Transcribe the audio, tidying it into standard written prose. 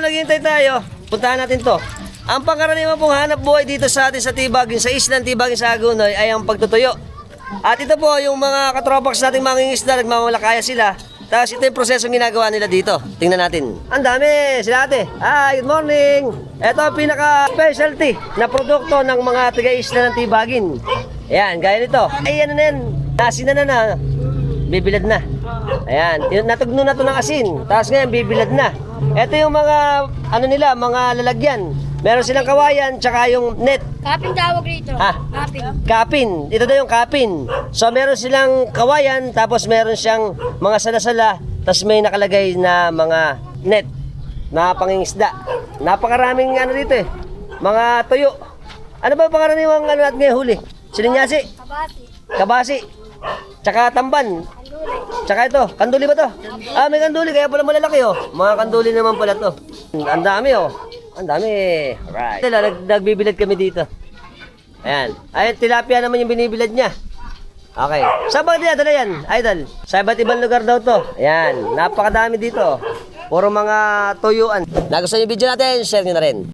Naghihintay tayo, puntahan natin to. Ang pangkaraniwan pong hanap buhay dito sa atin sa Tibagin, sa islang Tibagin sa Agunoy ay ang pagtutuyo. At ito po yung mga katropax nating mangingisda, nagmamalakaya sila. Tapos ito yung prosesong ginagawa nila dito. Tingnan natin. Ang dami, sila ate. Good morning. Ito ang pinaka-specialty na produkto ng mga tiga-isla ng Tibagin. Ayan, gaya nito. Ay, ano na yan, asin na. Bibilad na. Ayan, natugno na to ng asin. Tapos ngayon, bibilad na. Ito yung mga, ano nila, mga lalagyan. Meron silang kawayan, tsaka yung net. Kapin tawag rito. Kapin. Kapin. Ito na yung kapin. So, meron silang kawayan, tapos meron siyang mga salasala, tapos may nakalagay na mga net na pangingisda. Napakaraming ano dito eh. Mga tuyo. Ano ba pangaraniwang ano natin ngayon huli? Silinyasi? Kabati. Kabasi. Tsaka tamban. Kanduli. Tsaka ito, kanduli ba to? May kanduli, kaya pala malalaki oh. Mga kanduli naman pala to. Ang dami oh. Ang dami. Alright. Nagbibilad kami dito. Ayan. Ay, tilapia naman yung binibilad niya. Okay. Saan ba dinadala yan, idol? Sa iba't ibang lugar daw to. Ayan. Napakadami dito. Puro mga tuyuan. Nagustuhan yung video natin, share nyo na rin.